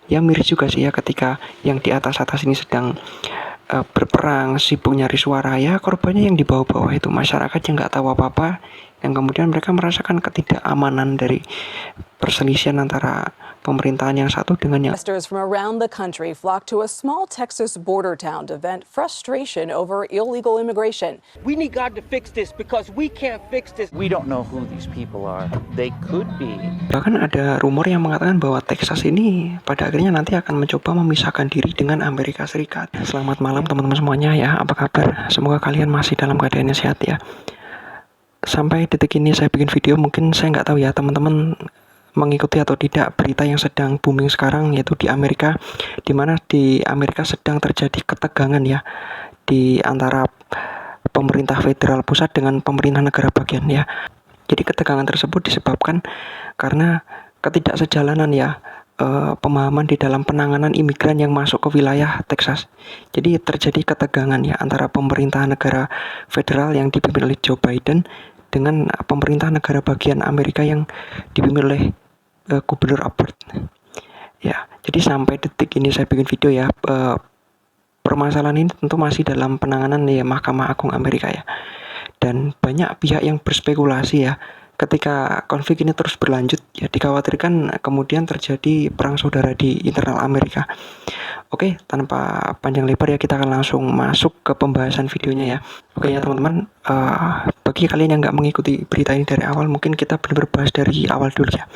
Ya miris juga sih ya ketika yang di atas-atas ini sedang berperang, sibuk nyari suara, ya korbannya yang di bawah-bawah itu masyarakat yang nggak tahu apa-apa, yang kemudian mereka merasakan ketidakamanan dari perselisihan antara pemerintahan yang satu dengan yang Protesters from around the country flocked to a small Texas border town to vent frustration over illegal immigration. We need God to fix this because we can't fix this. We don't know who these people are. They could be. Bahkan ada rumor yang mengatakan bahwa Texas ini pada akhirnya nanti akan mencoba memisahkan diri dengan Amerika Serikat. Selamat malam teman-teman semuanya ya, apa kabar? Semoga kalian masih dalam keadaan yang sehat ya. Sampai detik ini saya bikin video, mungkin saya nggak tahu ya teman-teman mengikuti atau tidak berita yang sedang booming sekarang, yaitu di Amerika, di mana di Amerika sedang terjadi ketegangan ya di antara pemerintah federal pusat dengan pemerintah negara bagian ya. Jadi ketegangan tersebut disebabkan karena ketidaksejalanan ya pemahaman di dalam penanganan imigran yang masuk ke wilayah Texas. Jadi terjadi ketegangan ya antara pemerintah negara federal yang dipimpin oleh Joe Biden dengan pemerintah negara bagian Amerika yang dipimpin oleh Gubernur Abbott. Ya, jadi sampai detik ini saya bikin video ya, permasalahan ini tentu masih dalam penanganan ya Mahkamah Agung Amerika ya. Dan banyak pihak yang berspekulasi ya, ketika konflik ini terus berlanjut ya dikhawatirkan kemudian terjadi perang saudara di internal Amerika. Oke, tanpa panjang lebar ya kita akan langsung masuk ke pembahasan videonya ya. Oke ya teman-teman, bagi kalian yang nggak mengikuti berita ini dari awal, mungkin kita benar-benar bahas dari awal dulu ya.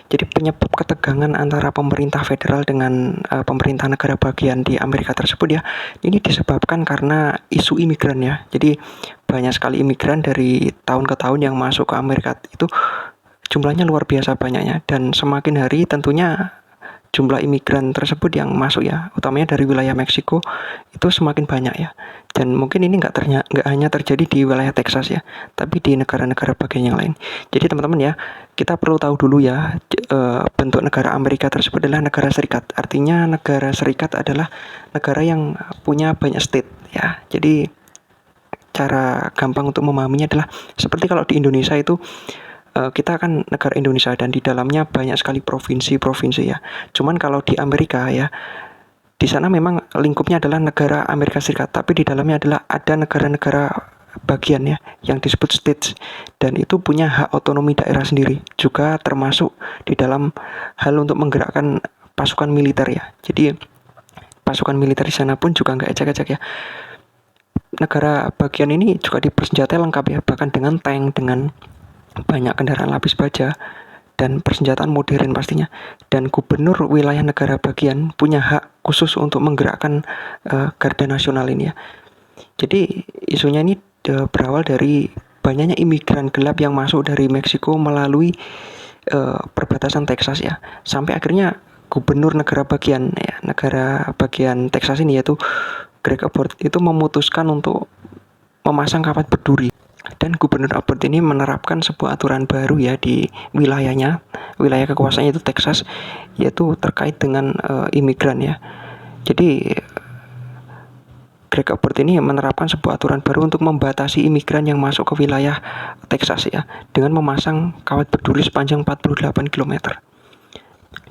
Jadi penyebab ketegangan antara pemerintah federal dengan pemerintah negara bagian di Amerika tersebut ya, ini disebabkan karena isu imigran ya. Jadi banyak sekali imigran dari tahun ke tahun yang masuk ke Amerika itu jumlahnya luar biasa banyaknya, dan semakin hari tentunya jumlah imigran tersebut yang masuk ya, utamanya dari wilayah Meksiko, itu semakin banyak ya. Dan mungkin ini nggak hanya terjadi di wilayah Texas ya, tapi di negara-negara bagian yang lain. Jadi teman-teman ya, kita perlu tahu dulu ya, bentuk negara Amerika tersebut adalah negara serikat. Artinya negara serikat adalah negara yang punya banyak state ya. Jadi cara gampang untuk memahaminya adalah seperti kalau di Indonesia itu kita kan negara Indonesia dan di dalamnya banyak sekali provinsi-provinsi ya. Cuman kalau di Amerika ya, di sana memang lingkupnya adalah negara Amerika Serikat, tapi di dalamnya adalah ada negara-negara bagian ya yang disebut states, dan itu punya hak otonomi daerah sendiri, juga termasuk di dalam hal untuk menggerakkan pasukan militer ya. Jadi pasukan militer di sana pun juga nggak ecek-ecek ya. Negara bagian ini juga dipersenjatai lengkap ya, bahkan dengan tank, dengan banyak kendaraan lapis baja dan persenjataan modern pastinya. Dan gubernur wilayah negara bagian punya hak khusus untuk menggerakkan Garda Nasional ini ya. Jadi isunya ini berawal dari banyaknya imigran gelap yang masuk dari Meksiko melalui perbatasan Texas ya, sampai akhirnya gubernur negara bagian Texas ini, yaitu Greg Abbott, itu memutuskan untuk memasang kawat berduri. Dan Gubernur Abbott ini menerapkan sebuah aturan baru ya di wilayahnya, wilayah kekuasaannya itu Texas, yaitu terkait dengan imigran ya. Jadi Greg Abbott ini menerapkan sebuah aturan baru untuk membatasi imigran yang masuk ke wilayah Texas ya, dengan memasang kawat berduri sepanjang 48 km.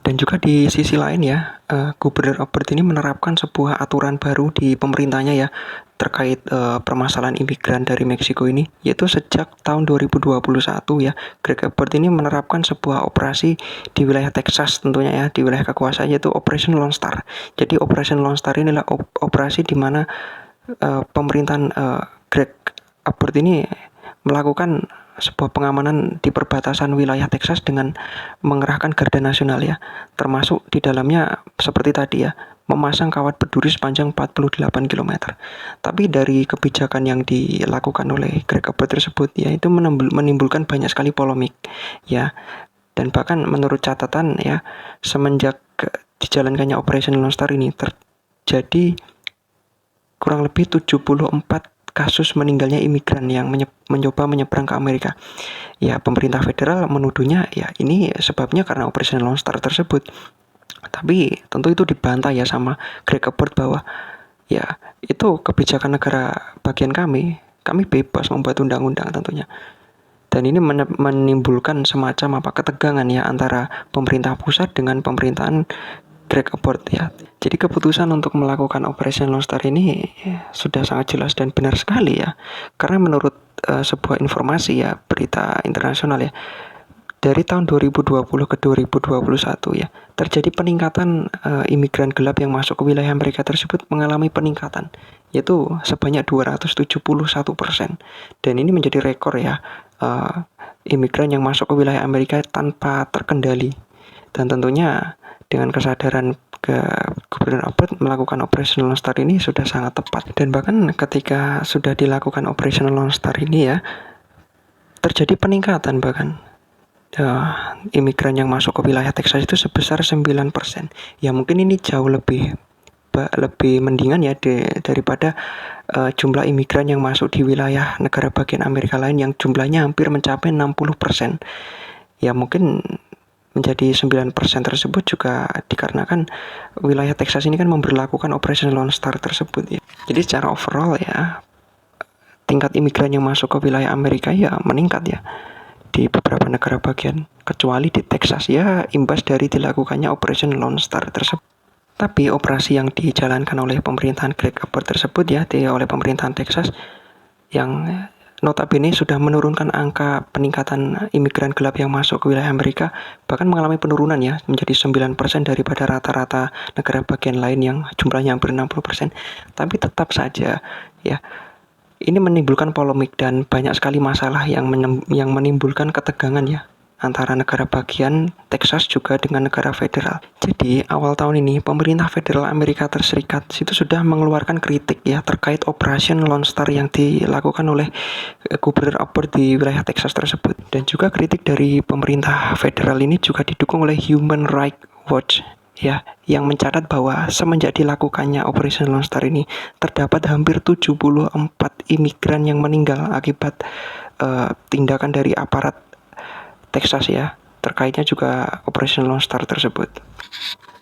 Dan juga di sisi lain ya, Gubernur Abbott ini menerapkan sebuah aturan baru di pemerintahnya ya, terkait permasalahan imigran dari Meksiko ini, yaitu sejak tahun 2021 ya, Greg Abbott ini menerapkan sebuah operasi di wilayah Texas tentunya ya, di wilayah kekuasaan, yaitu Operation Lone Star. Jadi Operation Lone Star ini adalah operasi di mana pemerintahan Greg Abbott ini melakukan sebuah pengamanan di perbatasan wilayah Texas dengan mengerahkan Garda Nasional ya, termasuk di dalamnya seperti tadi ya, memasang kawat berduri sepanjang 48 km. Tapi dari kebijakan yang dilakukan oleh Greg Abbott tersebut ya, itu menimbulkan banyak sekali polemik ya. Dan bahkan menurut catatan ya, semenjak dijalankannya Operation Lone Star ini terjadi kurang lebih 74 kasus meninggalnya imigran yang mencoba menyeberang ke Amerika. Ya, pemerintah federal menuduhnya ya ini sebabnya karena Operation Lone Star tersebut. Tapi tentu itu dibantah ya sama Greg Abbott bahwa ya itu kebijakan negara bagian kami bebas membuat undang-undang tentunya. Dan ini menimbulkan semacam ketegangan ya antara pemerintah pusat dengan pemerintahan Greg Abbott ya. Jadi keputusan untuk melakukan Operation Lone Star ini sudah sangat jelas dan benar sekali ya. Karena menurut sebuah informasi ya, berita internasional ya, dari tahun 2020 ke 2021 ya, terjadi peningkatan imigran gelap yang masuk ke wilayah Amerika tersebut mengalami peningkatan, yaitu sebanyak 271%. Dan ini menjadi rekor ya, imigran yang masuk ke wilayah Amerika tanpa terkendali. Dan tentunya dengan kesadaran Gubernur Abbott melakukan Operation Lone Star ini sudah sangat tepat. Dan bahkan ketika sudah dilakukan Operation Lone Star ini ya, terjadi peningkatan bahkan imigran yang masuk ke wilayah Texas itu sebesar 9%. Ya mungkin ini jauh lebih mendingan ya daripada jumlah imigran yang masuk di wilayah negara bagian Amerika lain yang jumlahnya hampir mencapai 60%. Ya mungkin menjadi 9% tersebut juga dikarenakan wilayah Texas ini kan memberlakukan Operation Lone Star tersebut ya. Jadi secara overall ya, tingkat imigran yang masuk ke wilayah Amerika ya meningkat ya di beberapa negara bagian, kecuali di Texas ya imbas dari dilakukannya Operation Lone Star tersebut. Tapi operasi yang dijalankan oleh pemerintahan Greg Abbott tersebut ya, oleh pemerintahan Texas yang notabene sudah menurunkan angka peningkatan imigran gelap yang masuk ke wilayah Amerika, bahkan mengalami penurunan ya menjadi 9% daripada rata-rata negara bagian lain yang jumlahnya hampir 60%. Tapi tetap saja ya, ini menimbulkan polemik dan banyak sekali masalah yang menimbulkan ketegangan ya antara negara bagian Texas juga dengan negara federal. Jadi awal tahun ini pemerintah federal Amerika Serikat itu sudah mengeluarkan kritik ya terkait Operation Lone Star yang dilakukan oleh Gubernur Abbott di wilayah Texas tersebut. Dan juga kritik dari pemerintah federal ini juga didukung oleh Human Rights Watch ya, yang mencatat bahwa semenjak dilakukannya Operation Lone Star ini terdapat hampir 74 imigran yang meninggal akibat tindakan dari aparat Texas ya, terkaitnya juga Operation Lone Star tersebut.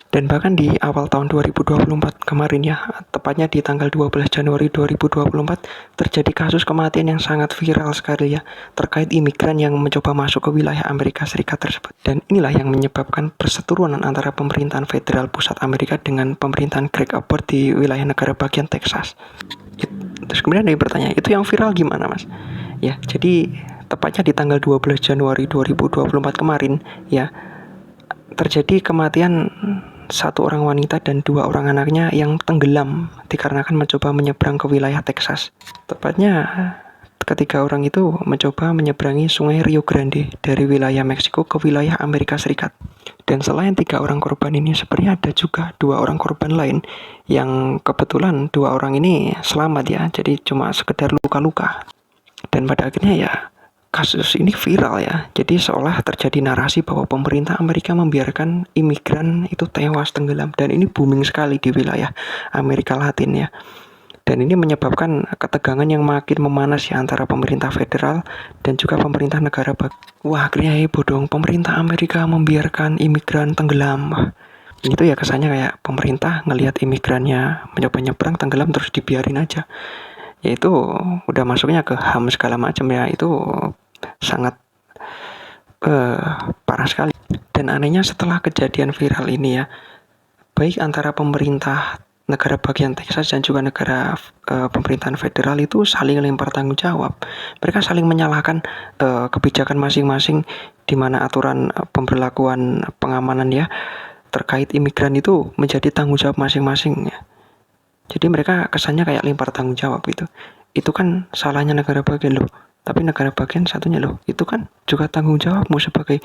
Dan bahkan di awal tahun 2024 kemarin ya, tepatnya di tanggal 12 Januari 2024, terjadi kasus kematian yang sangat viral sekali ya, terkait imigran yang mencoba masuk ke wilayah Amerika Serikat tersebut. Dan inilah yang menyebabkan perseteruan antara pemerintahan federal pusat Amerika dengan pemerintahan Greg Abbott di wilayah negara bagian Texas. Terus kemudian ada yang bertanya, itu yang viral gimana mas? Ya, jadi tepatnya di tanggal 12 Januari 2024 kemarin ya, terjadi kematian satu orang wanita dan 2 orang anaknya yang tenggelam dikarenakan mencoba menyeberang ke wilayah Texas. Tepatnya ketiga orang itu mencoba menyeberangi sungai Rio Grande dari wilayah Meksiko ke wilayah Amerika Serikat. Dan selain 3 orang korban ini, sebenarnya ada juga 2 orang korban lain yang kebetulan 2 orang ini selamat ya, jadi cuma sekedar luka-luka. Dan pada akhirnya ya kasus ini viral ya, jadi seolah terjadi narasi bahwa pemerintah Amerika membiarkan imigran itu tewas tenggelam, dan ini booming sekali di wilayah Amerika Latin ya. Dan ini menyebabkan ketegangan yang makin memanas ya antara pemerintah federal dan juga pemerintah negara bagian. Wah, akhirnya heboh dong, pemerintah Amerika membiarkan imigran tenggelam. Itu ya kesannya kayak pemerintah ngelihat imigrannya mencoba nyebrang tenggelam terus dibiarin aja. Ya itu udah masuknya ke HAM segala macam ya, itu sangat parah sekali. Dan anehnya setelah kejadian viral ini ya, baik antara pemerintah negara bagian Texas dan juga negara pemerintahan federal itu saling lempar tanggung jawab. Mereka saling menyalahkan kebijakan masing-masing, di mana aturan pemberlakuan pengamanan ya terkait imigran itu menjadi tanggung jawab masing-masing ya. Jadi mereka kesannya kayak lempar tanggung jawab itu. Itu kan salahnya negara bagian loh. Tapi negara bagian satunya loh, itu kan juga tanggung jawabmu sebagai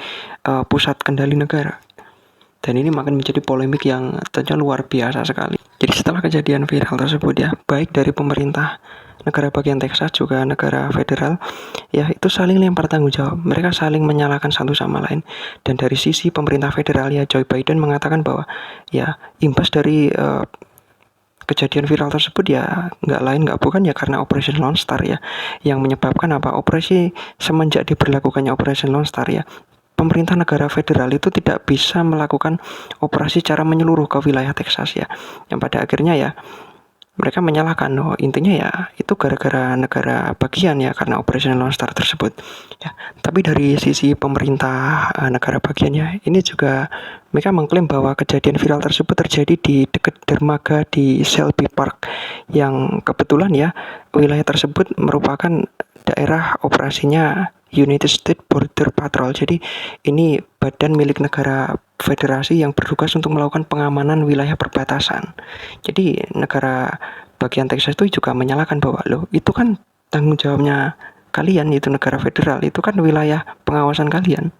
pusat kendali negara. Dan ini makin menjadi polemik yang tentunya luar biasa sekali. Jadi setelah kejadian viral tersebut ya, baik dari pemerintah negara bagian Texas juga negara federal ya, itu saling lempar tanggung jawab. Mereka saling menyalahkan satu sama lain. Dan dari sisi pemerintah federal ya, Joe Biden mengatakan bahwa ya imbas dari kejadian viral tersebut ya nggak lain nggak bukan ya karena Operation Lone Star ya, yang menyebabkan apa, operasi semenjak diberlakukannya Operation Lone Star ya, pemerintah negara federal itu tidak bisa melakukan operasi secara menyeluruh ke wilayah Texas ya, yang pada akhirnya ya mereka menyalahkan, oh intinya ya itu gara-gara negara bagian ya, karena Operation Lone Star tersebut ya. Tapi dari sisi pemerintah negara bagiannya ini juga mereka mengklaim bahwa kejadian viral tersebut terjadi di dekat dermaga di Shelby Park, yang kebetulan ya wilayah tersebut merupakan daerah operasinya United States Border Patrol. Jadi ini badan milik negara federasi yang bertugas untuk melakukan pengamanan wilayah perbatasan. Jadi negara bagian Texas itu juga menyalahkan bahwa loh itu kan tanggung jawabnya kalian, itu negara federal, itu kan wilayah pengawasan kalian.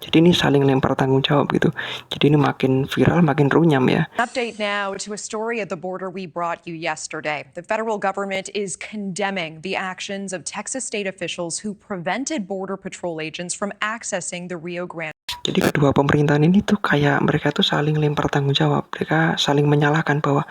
Jadi ini saling lempar tanggung jawab gitu. Jadi ini makin viral, makin runyam ya. Update now to a story at the border we brought you yesterday. The federal government is condemning the actions of Texas state officials who prevented Border Patrol agents from accessing the Rio Grande. Jadi kedua pemerintahan ini tuh kayak mereka tuh saling lempar tanggung jawab. Mereka saling menyalahkan bahwa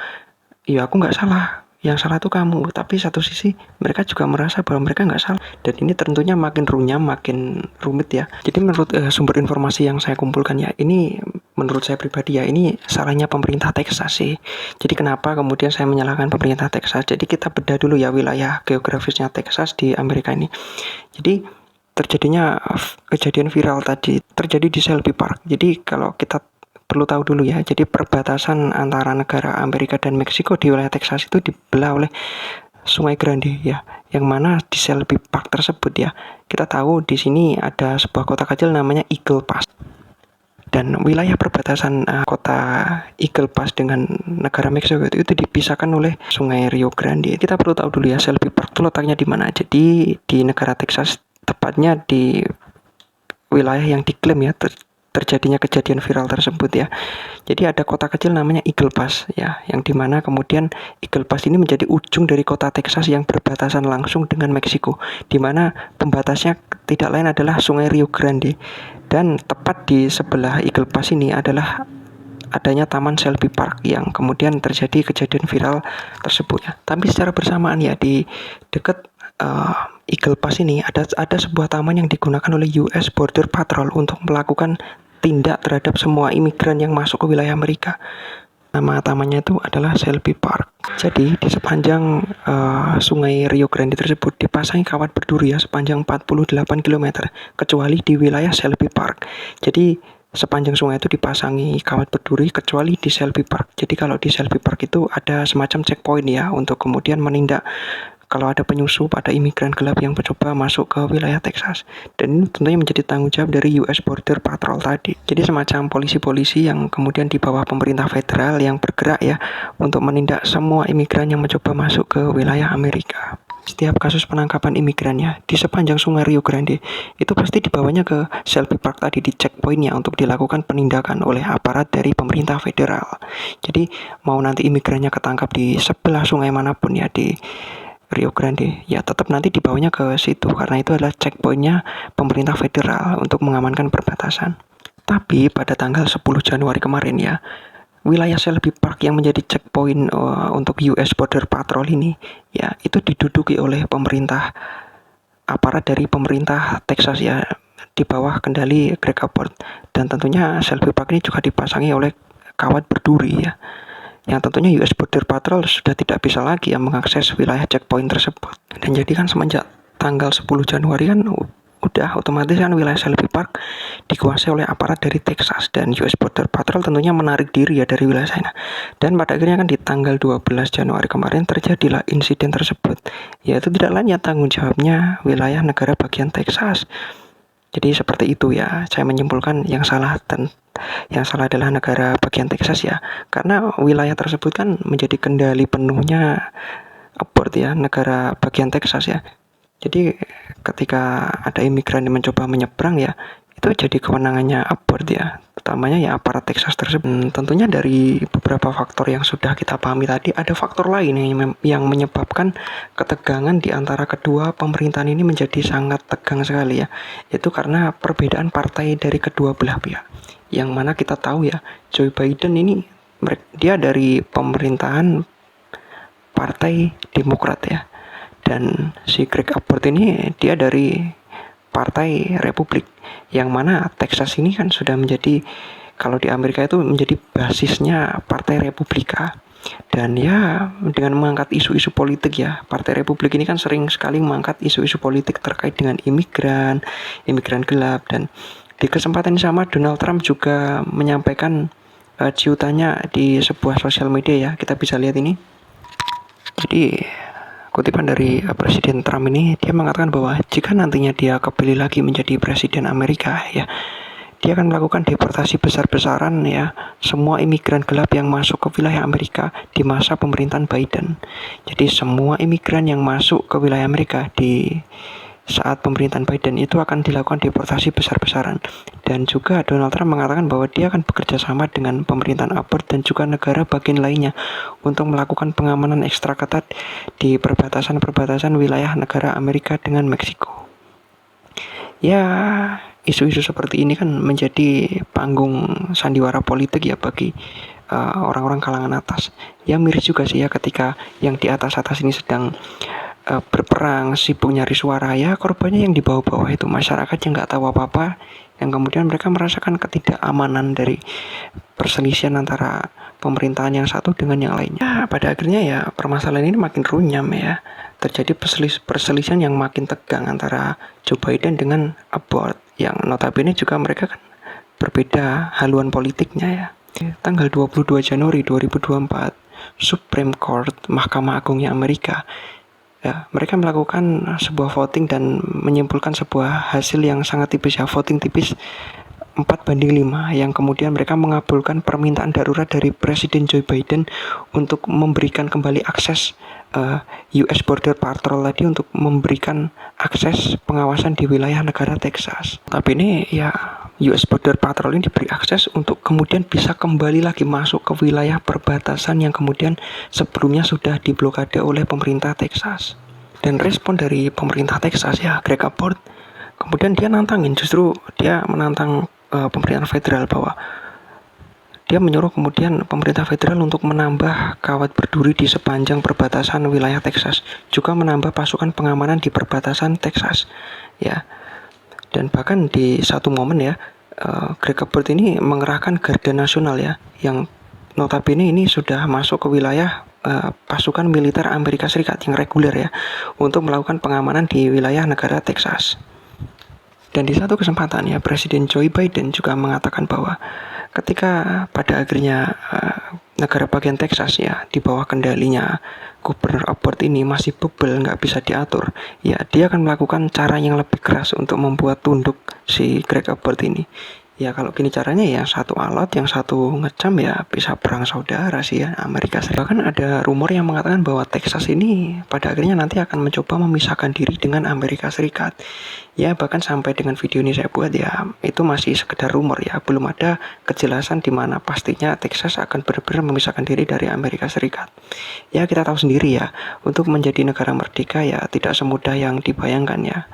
iya aku nggak salah, yang salah tuh kamu. Tapi satu sisi mereka juga merasa bahwa mereka nggak salah. Dan ini tentunya makin runyam, makin rumit ya. Jadi menurut sumber informasi yang saya kumpulkan ya, ini menurut saya pribadi ya, ini salahnya pemerintah Texas sih. Jadi kenapa kemudian saya menyalahkan pemerintah Texas? Jadi kita bedah dulu ya wilayah geografisnya Texas di Amerika ini. Jadi terjadinya kejadian viral tadi terjadi di Shelby Park. Jadi kalau kita perlu tahu dulu ya, jadi perbatasan antara negara Amerika dan Meksiko di wilayah Texas itu dibelah oleh Sungai Grande ya, yang mana di Shelby Park tersebut ya, kita tahu di sini ada sebuah kota kecil namanya Eagle Pass. Dan wilayah perbatasan kota Eagle Pass dengan negara Meksiko itu dipisahkan oleh Sungai Rio Grande. Kita perlu tahu dulu ya, Shelby Park itu letaknya di mana. Jadi di negara Texas, tepatnya di wilayah yang diklaim ya terjadinya kejadian viral tersebut ya. Jadi ada kota kecil namanya Eagle Pass ya, yang dimana kemudian Eagle Pass ini menjadi ujung dari kota Texas yang berbatasan langsung dengan Meksiko, dimana pembatasnya tidak lain adalah Sungai Rio Grande. Dan tepat di sebelah Eagle Pass ini adalah adanya Taman Shelby Park yang kemudian terjadi kejadian viral tersebut ya. Tapi secara bersamaan ya di dekat Eagle Pass ini ada sebuah taman yang digunakan oleh US Border Patrol untuk melakukan tindak terhadap semua imigran yang masuk ke wilayah Amerika. Nama tamannya itu adalah Shelby Park. Jadi di sepanjang Sungai Rio Grande tersebut dipasangi kawat berduri ya sepanjang 48 km, kecuali di wilayah Shelby Park. Jadi sepanjang sungai itu dipasangi kawat berduri kecuali di Shelby Park. Jadi kalau di Shelby Park itu ada semacam checkpoint ya, untuk kemudian menindak kalau ada penyusup, ada imigran gelap yang mencoba masuk ke wilayah Texas. Dan ini tentunya menjadi tanggung jawab dari US Border Patrol tadi. Jadi semacam polisi-polisi yang kemudian di bawah pemerintah federal yang bergerak ya untuk menindak semua imigran yang mencoba masuk ke wilayah Amerika. Setiap kasus penangkapan imigrannya di sepanjang Sungai Rio Grande itu pasti dibawanya ke Shelby Park tadi, di checkpointnya untuk dilakukan penindakan oleh aparat dari pemerintah federal. Jadi mau nanti imigrannya ketangkap di sebelah sungai manapun ya di Rio Grande ya, tetap nanti dibawanya ke situ karena itu adalah checkpointnya pemerintah federal untuk mengamankan perbatasan. Tapi pada tanggal 10 Januari kemarin ya, wilayah Shelby Park yang menjadi checkpoint untuk US Border Patrol ini ya, itu diduduki oleh aparat dari pemerintah Texas ya, di bawah kendali Greg Abbott. Dan tentunya Shelby Park ini juga dipasangi oleh kawat berduri ya, yang tentunya US Border Patrol sudah tidak bisa lagi ya mengakses wilayah checkpoint tersebut. Dan jadi kan semenjak tanggal 10 Januari kan udah otomatis kan wilayah Shelby Park dikuasai oleh aparat dari Texas, dan US Border Patrol tentunya menarik diri ya dari wilayah sana. Dan pada akhirnya kan di tanggal 12 Januari kemarin terjadilah insiden tersebut, yaitu tidak lain ya tanggung jawabnya wilayah negara bagian Texas. Jadi seperti itu ya, saya menyimpulkan yang salah adalah negara bagian Texas ya, karena wilayah tersebut kan menjadi kendali penuhnya Abbott ya, negara bagian Texas ya. Jadi ketika ada imigran yang mencoba menyeberang ya, itu jadi kewenangannya Abbott ya, utamanya ya aparat Texas tersebut. Tentunya dari beberapa faktor yang sudah kita pahami tadi, ada faktor lain yang menyebabkan ketegangan di antara kedua pemerintahan ini menjadi sangat tegang sekali ya, yaitu karena perbedaan partai dari kedua belah pihak. Yang mana kita tahu ya, Joe Biden ini dia dari pemerintahan Partai Demokrat ya, dan si Greg Abbott ini dia dari Partai Republik, yang mana Texas ini kan sudah menjadi, kalau di Amerika itu menjadi basisnya Partai Republika. Dan ya dengan mengangkat isu-isu politik ya, Partai Republik ini kan sering sekali mengangkat isu-isu politik terkait dengan imigran gelap. Dan di kesempatan yang sama Donald Trump juga menyampaikan ciutannya di sebuah sosial media ya. Kita bisa lihat ini. Jadi kutipan dari Presiden Trump ini, dia mengatakan bahwa jika nantinya dia kepilih lagi menjadi Presiden Amerika ya, dia akan melakukan deportasi besar-besaran ya semua imigran gelap yang masuk ke wilayah Amerika di masa pemerintahan Biden. Jadi semua imigran yang masuk ke wilayah Amerika di saat pemerintahan Biden itu akan dilakukan deportasi besar-besaran. Dan juga Donald Trump mengatakan bahwa dia akan bekerja sama dengan pemerintahan Abbott dan juga negara bagian lainnya untuk melakukan pengamanan ekstra ketat di perbatasan-perbatasan wilayah negara Amerika dengan Meksiko. Ya, isu-isu seperti ini kan menjadi panggung sandiwara politik ya bagi orang-orang kalangan atas. Ya miris juga sih ya ketika yang di atas-atas ini sedang berperang, sibuk nyari suara, ya korbannya yang di bawah-bawah itu, masyarakat yang nggak tahu apa-apa, yang kemudian mereka merasakan ketidakamanan dari perselisihan antara pemerintahan yang satu dengan yang lainnya. Ya, pada akhirnya ya permasalahan ini makin runyam ya, terjadi perselisihan yang makin tegang antara Joe Biden dengan Abbott, yang notabene juga mereka kan berbeda haluan politiknya ya. Tanggal 22 Januari 2024, Supreme Court, Mahkamah Agungnya Amerika, ya, mereka melakukan sebuah voting dan menyimpulkan sebuah hasil yang sangat tipis ya, voting tipis 4-5, yang kemudian mereka mengabulkan permintaan darurat dari Presiden Joe Biden untuk memberikan kembali akses US Border Patrol tadi untuk memberikan akses pengawasan di wilayah negara Texas. Tapi ini ya US Border Patrol ini diberi akses untuk kemudian bisa kembali lagi masuk ke wilayah perbatasan yang kemudian sebelumnya sudah diblokade oleh pemerintah Texas. Dan respon dari pemerintah Texas ya, Greg Abbott, kemudian dia menantang pemerintahan federal bahwa dia menyuruh kemudian pemerintah federal untuk menambah kawat berduri di sepanjang perbatasan wilayah Texas, juga menambah pasukan pengamanan di perbatasan Texas ya. Dan bahkan di satu momen ya, Greg Abbott ini mengerahkan Garda Nasional ya, yang notabene ini sudah masuk ke wilayah pasukan militer Amerika Serikat yang reguler ya, untuk melakukan pengamanan di wilayah negara Texas. Dan di satu kesempatan ya, Presiden Joe Biden juga mengatakan bahwa ketika pada akhirnya negara bagian Texas ya di bawah kendalinya Gubernur Abbott ini masih bebel, nggak bisa diatur, ya dia akan melakukan cara yang lebih keras untuk membuat tunduk si Greg Abbott ini. Ya kalau gini caranya ya, satu alat yang satu ngecam ya bisa perang saudara sih ya Amerika Serikat. Bahkan ada rumor yang mengatakan bahwa Texas ini pada akhirnya nanti akan mencoba memisahkan diri dengan Amerika Serikat. Ya bahkan sampai dengan video ini saya buat ya, itu masih sekedar rumor ya, belum ada kejelasan di mana pastinya Texas akan benar-benar memisahkan diri dari Amerika Serikat. Ya kita tahu sendiri ya, untuk menjadi negara merdeka ya tidak semudah yang dibayangkan ya.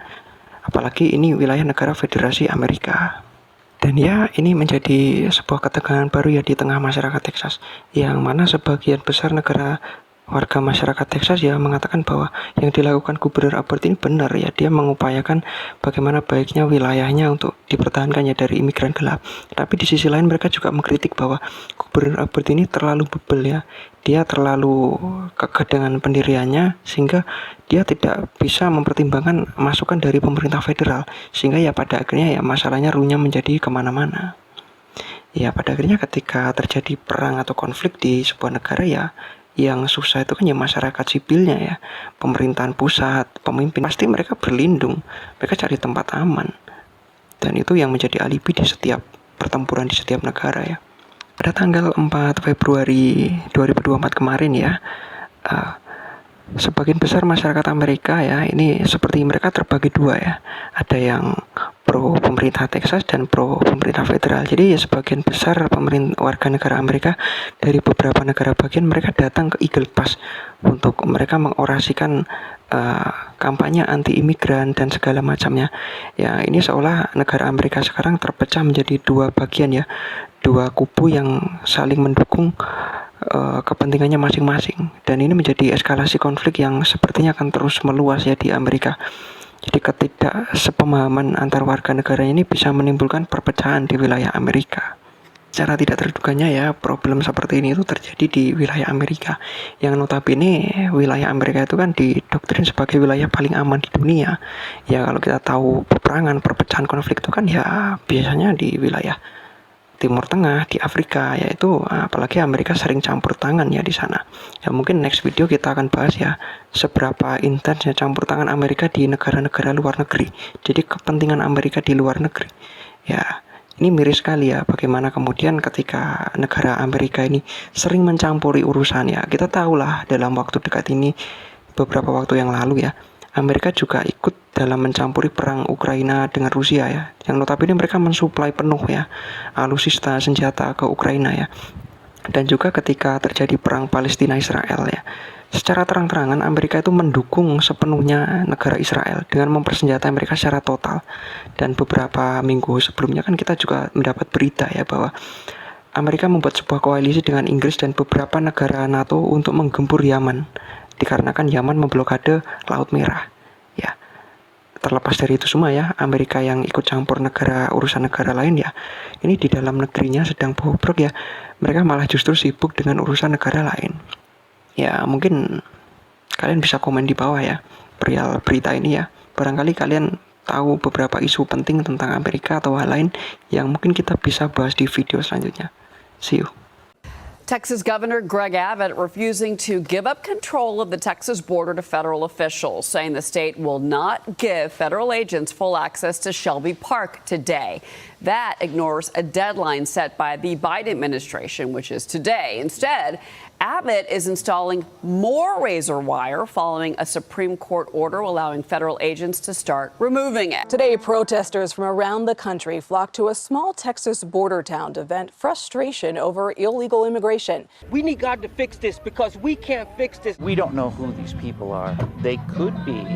Apalagi ini wilayah negara Federasi Amerika. Dan ya ini menjadi sebuah ketegangan baru ya di tengah masyarakat Texas, yang mana sebagian besar warga masyarakat Texas ya mengatakan bahwa yang dilakukan Gubernur Abbott ini benar ya, dia mengupayakan bagaimana baiknya wilayahnya untuk dipertahankan ya dari imigran gelap. Tapi di sisi lain mereka juga mengkritik bahwa Gubernur Abbott ini terlalu bebel ya, dia terlalu kekeh dengan pendiriannya sehingga dia tidak bisa mempertimbangkan masukan dari pemerintah federal, sehingga ya pada akhirnya ya masalahnya runyam menjadi kemana-mana. Ya pada akhirnya ketika terjadi perang atau konflik di sebuah negara ya, yang susah itu kan ya masyarakat sipilnya ya, pemerintahan pusat, pemimpin, pasti mereka berlindung, mereka cari tempat aman. Dan itu yang menjadi alibi di setiap pertempuran di setiap negara ya. Pada tanggal 4 Februari 2024 kemarin ya, sebagian besar masyarakat Amerika ya, ini seperti mereka terbagi dua ya, ada yang pro pemerintah Texas dan pro pemerintah federal. Jadi ya sebagian besar warga negara Amerika dari beberapa negara bagian mereka datang ke Eagle Pass untuk mereka mengorasikan kampanye anti imigran dan segala macamnya. Ya ini seolah negara Amerika sekarang terpecah menjadi dua bagian ya, dua kubu yang saling mendukung kepentingannya masing-masing, dan ini menjadi eskalasi konflik yang sepertinya akan terus meluas ya di Amerika. Jadi ketidaksepemahaman antar warga negara ini bisa menimbulkan perpecahan di wilayah Amerika. Secara tidak terduganya ya, problem seperti ini itu terjadi di wilayah Amerika. Yang notabene wilayah Amerika itu kan didoktrin sebagai wilayah paling aman di dunia. Ya kalau kita tahu peperangan, perpecahan konflik itu kan ya biasanya di wilayah Timur Tengah, di Afrika, yaitu apalagi Amerika sering campur tangan ya di sana. Ya mungkin next video kita akan bahas ya seberapa intensnya campur tangan Amerika di negara-negara luar negeri. Jadi kepentingan Amerika di luar negeri. Ya, ini miris sekali ya bagaimana kemudian ketika negara Amerika ini sering mencampuri urusan ya. Kita tahulah dalam waktu dekat ini beberapa waktu yang lalu ya, Amerika juga ikut dalam mencampuri perang Ukraina dengan Rusia ya. Yang notabene mereka mensuplai penuh ya alutsista senjata ke Ukraina ya. Dan juga ketika terjadi perang Palestina Israel ya, secara terang-terangan Amerika itu mendukung sepenuhnya negara Israel dengan mempersenjatai mereka secara total. Dan beberapa minggu sebelumnya kan kita juga mendapat berita ya bahwa Amerika membuat sebuah koalisi dengan Inggris dan beberapa negara NATO untuk menggempur Yaman, dikarenakan Yaman memblokade Laut Merah. Ya, terlepas dari itu semua ya, Amerika yang ikut campur urusan negara lain ya, ini di dalam negerinya sedang bobrok ya, mereka malah justru sibuk dengan urusan negara lain. Ya mungkin kalian bisa komen di bawah ya perihal berita ini ya. Barangkali kalian tahu beberapa isu penting tentang Amerika atau hal lain yang mungkin kita bisa bahas di video selanjutnya. See you. Texas Governor Greg Abbott refusing to give up control of the Texas border to federal officials, saying the state will not give federal agents full access to Shelby Park today. That ignores a deadline set by the Biden administration, which is today. Instead, Abbott is installing more razor wire following a Supreme Court order allowing federal agents to start removing it. Today, protesters from around the country flocked to a small Texas border town to vent frustration over illegal immigration. We need God to fix this because we can't fix this. We don't know who these people are. They could be